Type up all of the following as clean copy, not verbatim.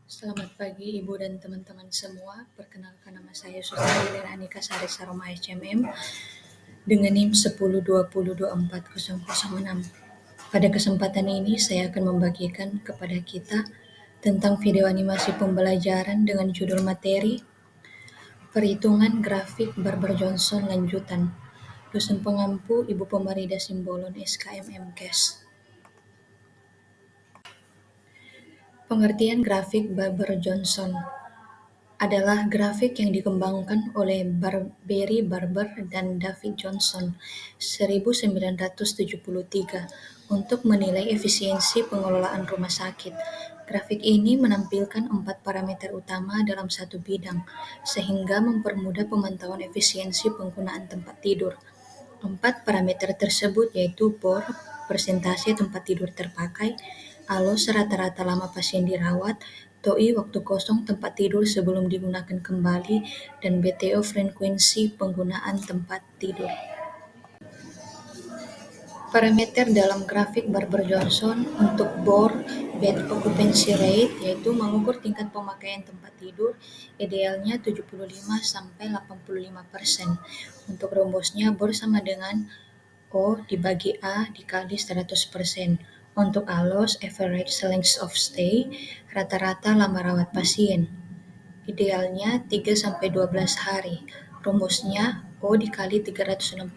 Selamat pagi Ibu dan teman-teman semua. Perkenalkan nama saya Susana Hilera Anika Sari Saroma HMM dengan NIM 1020240006. Pada kesempatan ini saya akan membagikan kepada kita tentang video animasi pembelajaran dengan judul materi Perhitungan Grafik Barber-Johnson Lanjutan. Dosen pengampu Ibu Pemarida Simbolon SKM MKes. Pengertian grafik Barber-Johnson adalah grafik yang dikembangkan oleh Barry Barber dan David Johnson 1973 untuk menilai efisiensi pengelolaan rumah sakit. Grafik ini menampilkan 4 parameter utama dalam satu bidang, sehingga mempermudah pemantauan efisiensi penggunaan tempat tidur. 4 parameter tersebut yaitu BOR, persentase tempat tidur terpakai, ALOS rata-rata lama pasien dirawat, TOI waktu kosong tempat tidur sebelum digunakan kembali, dan BTO frekuensi penggunaan tempat tidur. Parameter dalam grafik Barber-Johnson untuk BOR, Bed Occupancy Rate, yaitu mengukur tingkat pemakaian tempat tidur, idealnya 75-85%. Untuk rumusnya, BOR sama dengan O dibagi A dikali 100%. Untuk ALOS, Average Length of Stay, rata-rata lama rawat pasien. Idealnya 3-12 hari. Rumusnya O dikali 365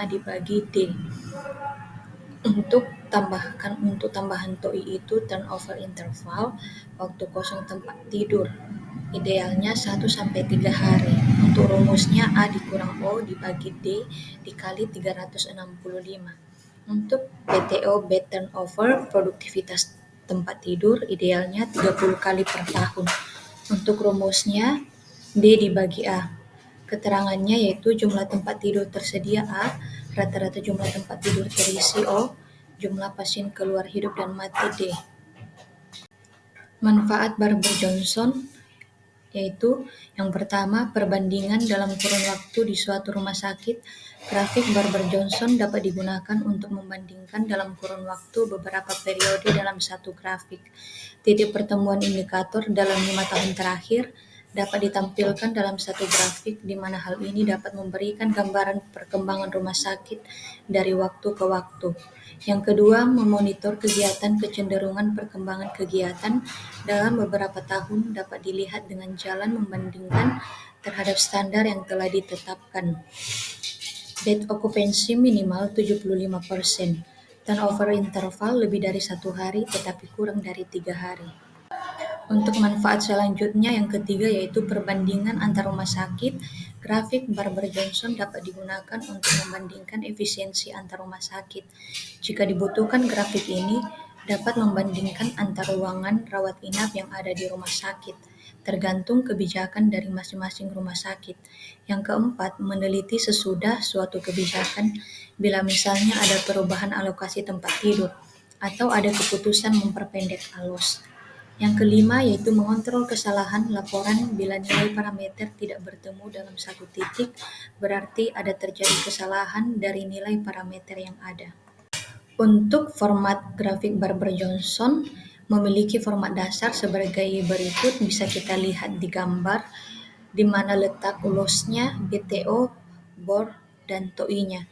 dibagi D. Untuk tambahan TOI itu turnover interval, waktu kosong tempat tidur. Idealnya 1-3 hari. Untuk rumusnya A dikurang O dibagi D dikali 365. Untuk BTO, bed turnover, produktivitas tempat tidur, idealnya 30 kali per tahun. Untuk rumusnya D dibagi A. Keterangannya yaitu jumlah tempat tidur tersedia A, rata-rata jumlah tempat tidur terisi O, jumlah pasien keluar hidup dan mati D. Manfaat Barber-Johnson yaitu yang pertama, perbandingan dalam kurun waktu di suatu rumah sakit. Grafik Barber-Johnson dapat digunakan untuk membandingkan dalam kurun waktu beberapa periode dalam satu grafik. Titik pertemuan indikator dalam 5 tahun terakhir dapat ditampilkan dalam satu grafik, di mana hal ini dapat memberikan gambaran perkembangan rumah sakit dari waktu ke waktu. Yang kedua, memonitor kegiatan. Kecenderungan perkembangan kegiatan dalam beberapa tahun dapat dilihat dengan jalan membandingkan terhadap standar yang telah ditetapkan. Bed occupancy minimal 75%. Turnover interval lebih dari 1 hari tetapi kurang dari 3 hari. Untuk manfaat selanjutnya yang ketiga yaitu perbandingan antar rumah sakit. Grafik Barber-Johnson dapat digunakan untuk membandingkan efisiensi antar rumah sakit. Jika dibutuhkan, grafik ini dapat membandingkan antar ruangan rawat inap yang ada di rumah sakit, tergantung kebijakan dari masing-masing rumah sakit. Yang keempat, meneliti sesudah suatu kebijakan bila misalnya ada perubahan alokasi tempat tidur atau ada keputusan memperpendek ALOS. Yang kelima yaitu mengontrol kesalahan laporan. Bila nilai parameter tidak bertemu dalam satu titik, berarti ada terjadi kesalahan dari nilai parameter yang ada. Untuk format grafik Barber-Johnson memiliki format dasar sebagai berikut, bisa kita lihat di gambar, di mana letak loss-nya, BTO, BOR, dan TOI-nya.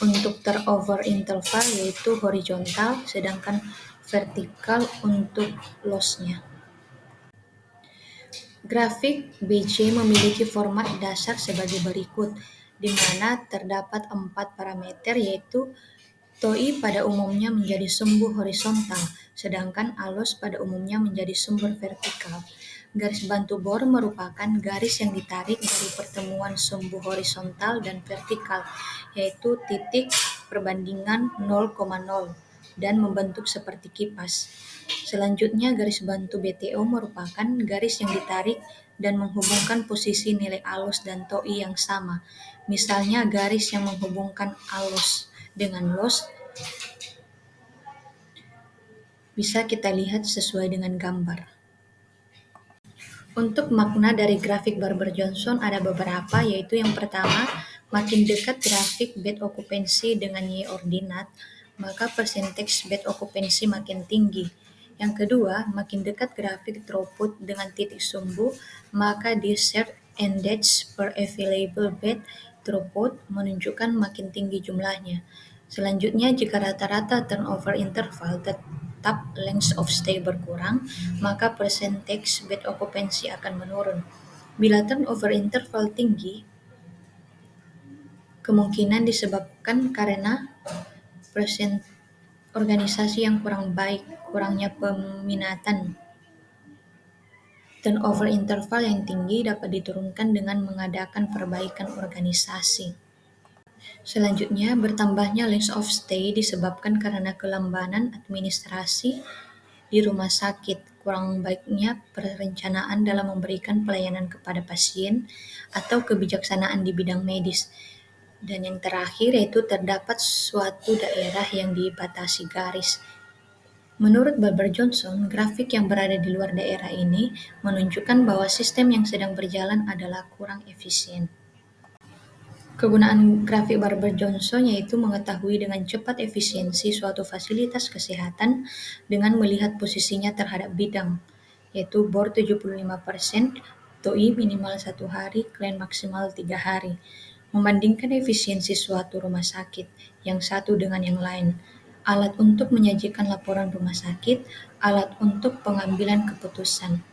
Untuk turnover interval yaitu horizontal, sedangkan vertikal untuk loss-nya. Grafik BC memiliki format dasar sebagai berikut, di mana terdapat 4 parameter yaitu TOI pada umumnya menjadi sumbu horizontal, sedangkan ALOS pada umumnya menjadi sumber vertikal. Garis bantu BOR merupakan garis yang ditarik dari pertemuan sumbu horizontal dan vertikal, yaitu titik perbandingan 0,0 dan membentuk seperti kipas. Selanjutnya, garis bantu BTO merupakan garis yang ditarik dan menghubungkan posisi nilai ALOS dan TOI yang sama. Misalnya, garis yang menghubungkan ALOS dengan loss bisa kita lihat sesuai dengan gambar. Untuk makna dari grafik Barber-Johnson ada beberapa, yaitu yang pertama, makin dekat grafik bed occupancy dengan Y ordinat, maka persentase bed occupancy makin tinggi. Yang kedua, makin dekat grafik throughput dengan titik sumbu, maka desert and dates per available bed throughput menunjukkan makin tinggi jumlahnya. Selanjutnya, jika rata-rata turnover interval tetap length of stay berkurang, maka percentage bed occupancy akan menurun. Bila turnover interval tinggi, kemungkinan disebabkan karena organisasi yang kurang baik, kurangnya peminatan. Turnover interval yang tinggi dapat diturunkan dengan mengadakan perbaikan organisasi. Selanjutnya, bertambahnya length of stay disebabkan karena kelambanan administrasi di rumah sakit, kurang baiknya perencanaan dalam memberikan pelayanan kepada pasien, atau kebijaksanaan di bidang medis. Dan yang terakhir yaitu terdapat suatu daerah yang dibatasi garis. Menurut Barber-Johnson, grafik yang berada di luar daerah ini menunjukkan bahwa sistem yang sedang berjalan adalah kurang efisien. Kegunaan grafik Barber-Johnson yaitu mengetahui dengan cepat efisiensi suatu fasilitas kesehatan dengan melihat posisinya terhadap bidang, yaitu bor 75%, TOI minimal 1 hari, klaim maksimal 3 hari, membandingkan efisiensi suatu rumah sakit yang satu dengan yang lain, alat untuk menyajikan laporan rumah sakit, alat untuk pengambilan keputusan.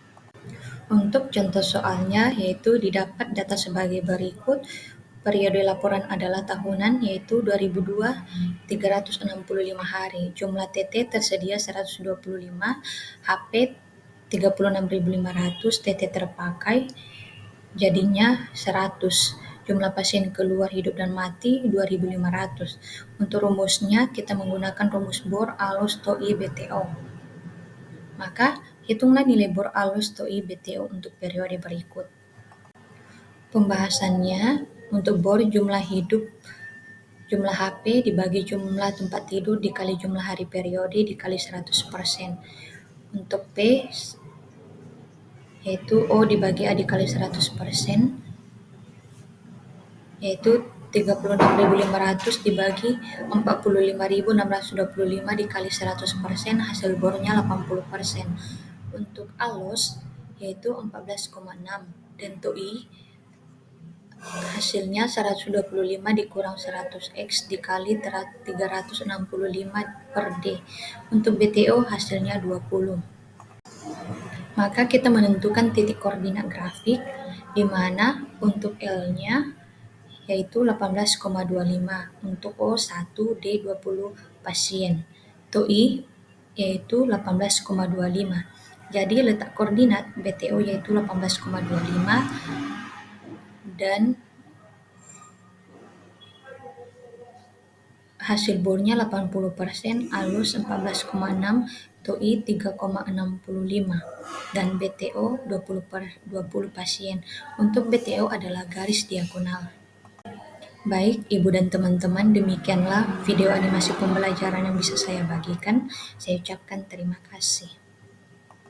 Untuk contoh soalnya yaitu didapat data sebagai berikut. Periode laporan adalah tahunan yaitu 2002 365 hari. Jumlah TT tersedia 125, HP 36.500, TT terpakai jadinya 100. Jumlah pasien keluar hidup dan mati 2.500. Untuk rumusnya kita menggunakan rumus bor alus TOI BTO. Maka hitunglah nilai bor alus TOI BTO untuk periode berikut. Pembahasannya untuk bor jumlah hidup jumlah HP dibagi jumlah tempat tidur dikali jumlah hari periode dikali 100%. Untuk P yaitu O dibagi A dikali 100%, yaitu 36.500 dibagi 45.625 dikali 100%, hasil bornya 80%. Untuk alus yaitu 14,6 dan TOI hasilnya 125 dikurang 100x dikali 365 per D. Untuk BTO hasilnya 20. Maka kita menentukan titik koordinat grafik di mana untuk L-nya yaitu 18,25, untuk O 1, D 20 pasien. TOI yaitu 18,25. Jadi letak koordinat BTO yaitu 18,25 dan hasil bornya 80%, alus 14,6, TOI 3,65 dan BTO 20 pasien. Untuk BTO adalah garis diagonal. Baik, Ibu dan teman-teman, demikianlah video animasi pembelajaran yang bisa saya bagikan. Saya ucapkan terima kasih.